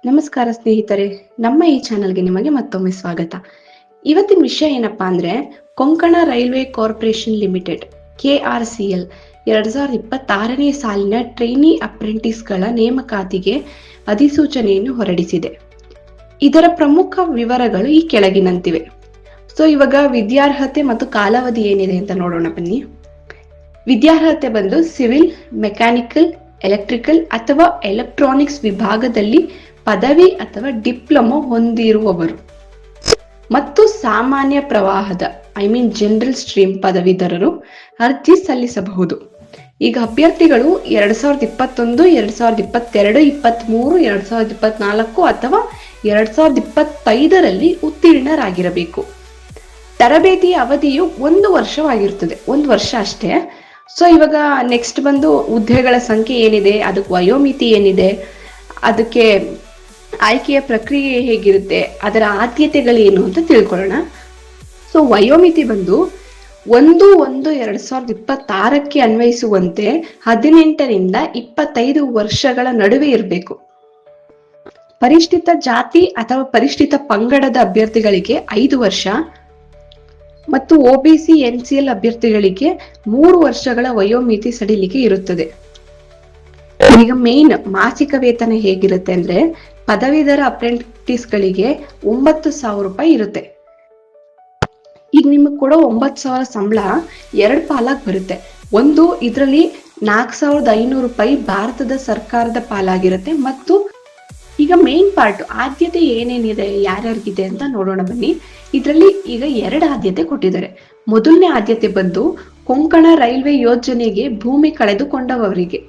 ನಮಸ್ಕಾರ ಸ್ನೇಹಿತರೆ, ನಮ್ಮ ಈ ಚಾನೆಲ್ಗೆ ನಿಮಗೆ ಮತ್ತೊಮ್ಮೆ ಸ್ವಾಗತ. ಇವತ್ತಿನ ವಿಷಯ ಏನಪ್ಪಾ ಅಂದ್ರೆ Konkan railway corporation limited KRCL 2026ನೇ ಸಾಲಿನ ಟ್ರೈನಿ ಅಪ್ರೆಂಟಿಸ್ಗಳ ನೇಮಕಾತಿಗೆ ಅಧಿಸೂಚನೆಯನ್ನು ಹೊರಡಿಸಿದೆ. ಇದರ ಪ್ರಮುಖ ವಿವರಗಳು ಈ ಕೆಳಗಿನಂತಿವೆ. ಇವಾಗ ವಿದ್ಯಾರ್ಹತೆ ಮತ್ತು ಕಾಲಾವಧಿ ಏನಿದೆ ಅಂತ ನೋಡೋಣ ಬನ್ನಿ. ವಿದ್ಯಾರ್ಹತೆ ಬಂದು ಸಿವಿಲ್, ಮೆಕ್ಯಾನಿಕಲ್, ಎಲೆಕ್ಟ್ರಿಕಲ್ ಅಥವಾ ಎಲೆಕ್ಟ್ರಾನಿಕ್ಸ್ ವಿಭಾಗದಲ್ಲಿ ಪದವಿ ಅಥವಾ ಡಿಪ್ಲೊಮಾ ಹೊಂದಿರುವವರು ಮತ್ತು ಸಾಮಾನ್ಯ ಪ್ರವಾಹದ ಜನರಲ್ ಸ್ಟ್ರೀಮ್ ಪದವೀಧರರು ಅರ್ಜಿ ಸಲ್ಲಿಸಬಹುದು. ಈಗ ಅಭ್ಯರ್ಥಿಗಳು 2021, 2022, 23, 2024 ಅಥವಾ 2025ರಲ್ಲಿ ಉತ್ತೀರ್ಣರಾಗಿರಬೇಕು. ತರಬೇತಿಯ ಅವಧಿಯು 1 ವರ್ಷವಾಗಿರುತ್ತದೆ, 1 ವರ್ಷ ಅಷ್ಟೇ. ಇವಾಗ ನೆಕ್ಸ್ಟ್ ಬಂದು ಹುದ್ದೆಗಳ ಸಂಖ್ಯೆ ಏನಿದೆ, ಅದಕ್ಕೆ ವಯೋಮಿತಿ ಏನಿದೆ, ಅದಕ್ಕೆ ಆಯ್ಕೆಯ ಪ್ರಕ್ರಿಯೆ ಹೇಗಿರುತ್ತೆ, ಅದರ ಆದ್ಯತೆಗಳೇನು ಅಂತ ತಿಳ್ಕೊಳ್ಳೋಣ. ವಯೋಮಿತಿ ಬಂದು 1/1/2026ಕ್ಕೆ ಅನ್ವಯಿಸುವಂತೆ 18ರಿಂದ 25 ವರ್ಷಗಳ ನಡುವೆ ಇರಬೇಕು. ಪರಿಷ್ಠಿತ ಜಾತಿ ಅಥವಾ ಪರಿಷ್ಠಿತ ಪಂಗಡದ ಅಭ್ಯರ್ಥಿಗಳಿಗೆ 5 ವರ್ಷ ಮತ್ತು OBC NCL ಅಭ್ಯರ್ಥಿಗಳಿಗೆ 3 ವರ್ಷಗಳ ವಯೋಮಿತಿ ಸಡಿಲಿಕೆ ಇರುತ್ತದೆ. ಈಗ ಮೇನ್ ಮಾಸಿಕ ವೇತನ ಹೇಗಿರುತ್ತೆ ಅಂದ್ರೆ ಪದವೀಧರ ಅಪ್ರೆಂಟಿಸ್ ಗಳಿಗೆ 9,000 ರೂಪಾಯಿ ಇರುತ್ತೆ. ಈಗ ನಿಮಗೆ ಕೊಡೋ 9,000 ಸಂಬಳ 2 ಪಾಲಾಗಿ ಬರುತ್ತೆ. ಒಂದು ಇದರಲ್ಲಿ 4,500 ರೂಪಾಯಿ ಭಾರತದ ಸರ್ಕಾರದ ಪಾಲಾಗಿರುತ್ತೆ. ಮತ್ತು ಈಗ ಮೇನ್ ಪಾರ್ಟ್ ಆದ್ಯತೆ ಏನೇನಿದೆ, ಯಾರ್ಯಾರಿಗಿದೆ ಅಂತ ನೋಡೋಣ ಬನ್ನಿ. ಇದರಲ್ಲಿ ಈಗ 2 ಆದ್ಯತೆ ಕೊಟ್ಟಿದ್ದಾರೆ. ಮೊದಲನೇ ಆದ್ಯತೆ ಬಂದು ಕೊಂಕಣ ರೈಲ್ವೆ ಯೋಜನೆಗೆ ಭೂಮಿ ಕಳೆದುಕೊಂಡವರಿಗೆ,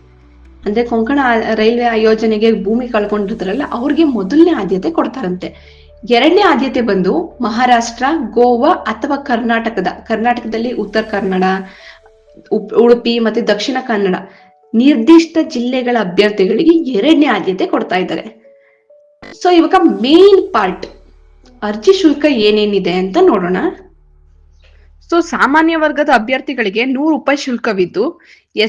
ಅಂದ್ರೆ ಕೊಂಕಣ ರೈಲ್ವೆ ಯೋಜನೆಗೆ ಭೂಮಿ ಕಳ್ಕೊಂಡಿರ್ತಾರಲ್ಲ ಅವ್ರಿಗೆ ಮೊದಲನೇ ಆದ್ಯತೆ ಕೊಡ್ತಾರಂತೆ. 2ನೇ ಆದ್ಯತೆ ಬಂದು ಮಹಾರಾಷ್ಟ್ರ, ಗೋವಾ ಅಥವಾ ಕರ್ನಾಟಕದಲ್ಲಿ ಉತ್ತರ ಕನ್ನಡ, ಉಡುಪಿ ಮತ್ತೆ ದಕ್ಷಿಣ ಕನ್ನಡ ನಿರ್ದಿಷ್ಟ ಜಿಲ್ಲೆಗಳ ಅಭ್ಯರ್ಥಿಗಳಿಗೆ 2ನೇ ಆದ್ಯತೆ ಕೊಡ್ತಾ ಇದ್ದಾರೆ. ಇವಾಗ ಮೇನ್ ಪಾರ್ಟ್ ಅರ್ಜಿ ಶುಲ್ಕ ಏನೇನಿದೆ ಅಂತ ನೋಡೋಣ. ಸಾಮಾನ್ಯ ವರ್ಗದ ಅಭ್ಯರ್ಥಿಗಳಿಗೆ 100 ರೂಪಾಯಿ ಶುಲ್ಕವಿದ್ದು,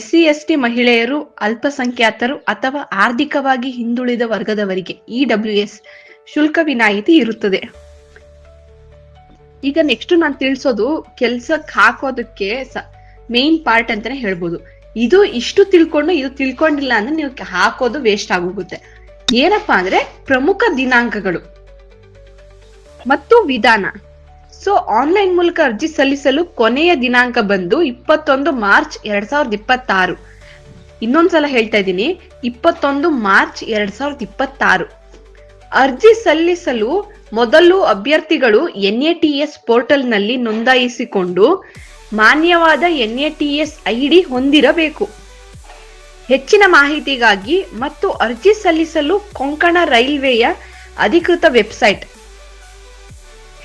SC ST ಮಹಿಳೆಯರು, ಅಲ್ಪಸಂಖ್ಯಾತರು ಅಥವಾ ಆರ್ಥಿಕವಾಗಿ ಹಿಂದುಳಿದ ವರ್ಗದವರಿಗೆ EWS ಶುಲ್ಕ ವಿನಾಯಿತಿ ಇರುತ್ತದೆ. ಈಗ ನೆಕ್ಸ್ಟ್ ನಾನು ತಿಳಿಸೋದು ಕೆಲ್ಸಕ್ಕೆ ಹಾಕೋದಕ್ಕೆ ಮೇನ್ ಪಾರ್ಟ್ ಅಂತಾನೆ ಹೇಳ್ಬೋದು. ಇಷ್ಟು ತಿಳ್ಕೊಂಡು ಇದು ತಿಳ್ಕೊಂಡಿಲ್ಲ ಅಂದ್ರೆ ನೀವು ಹಾಕೋದು ವೇಸ್ಟ್ ಆಗೋಗುತ್ತೆ. ಏನಪ್ಪಾ ಅಂದ್ರೆ ಪ್ರಮುಖ ದಿನಾಂಕಗಳು ಮತ್ತು ವಿಧಾನ. ಆನ್ಲೈನ್ ಮೂಲಕ ಅರ್ಜಿ ಸಲ್ಲಿಸಲು ಕೊನೆಯ ದಿನಾಂಕ ಬಂದು 21 ಮಾರ್ಚ್ 2026. ಇನ್ನೊಂದ್ಸಲ ಹೇಳ್ತಾ ಇದ್ದೀನಿ, 21 ಮಾರ್ಚ್ 2026. ಅರ್ಜಿ ಸಲ್ಲಿಸಲು ಮೊದಲು ಅಭ್ಯರ್ಥಿಗಳು NATS ಪೋರ್ಟಲ್ ನಲ್ಲಿ ನೋಂದಾಯಿಸಿಕೊಂಡು ಮಾನ್ಯವಾದ NATS ID ಹೊಂದಿರಬೇಕು. ಹೆಚ್ಚಿನ ಮಾಹಿತಿಗಾಗಿ ಮತ್ತು ಅರ್ಜಿ ಸಲ್ಲಿಸಲು ಕೊಂಕಣ ರೈಲ್ವೆಯ ಅಧಿಕೃತ ವೆಬ್ಸೈಟ್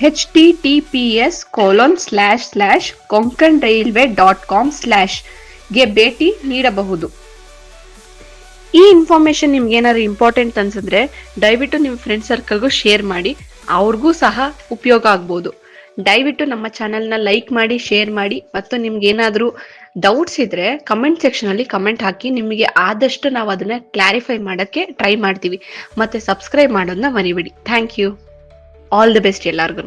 https://konkanrailway.com/ ಗೆ ಭೇಟಿ ನೀಡಬಹುದು. ಈ ಇನ್ಫಾರ್ಮೇಶನ್ ನಿಮ್ಗೆ ಏನಾದ್ರು ಇಂಪಾರ್ಟೆಂಟ್ ಅನ್ಸಿದ್ರೆ ದಯವಿಟ್ಟು ನಿಮ್ಮ ಫ್ರೆಂಡ್ ಸರ್ಕಲ್ಗೂ ಶೇರ್ ಮಾಡಿ, ಅವ್ರಿಗೂ ಸಹ ಉಪಯೋಗ ಆಗ್ಬೋದು. ದಯವಿಟ್ಟು ನಮ್ಮ ಚಾನೆಲ್ನ ಲೈಕ್ ಮಾಡಿ, ಶೇರ್ ಮಾಡಿ. ಮತ್ತು ನಿಮ್ಗೆ ಏನಾದ್ರೂ ಡೌಟ್ಸ್ ಇದ್ರೆ ಕಮೆಂಟ್ ಸೆಕ್ಷನ್ ಅಲ್ಲಿ ಕಮೆಂಟ್ ಹಾಕಿ. ನಿಮಗೆ ಆದಷ್ಟು ನಾವು ಅದನ್ನ ಕ್ಲಾರಿಫೈ ಮಾಡಕ್ಕೆ ಟ್ರೈ ಮಾಡ್ತೀವಿ. ಮತ್ತೆ ಸಬ್ಸ್ಕ್ರೈಬ್ ಮಾಡೋದನ್ನ ಮರಿಬೇಡಿ. Thank you. All the best ಎಲ್ಲಾರ್ಗು.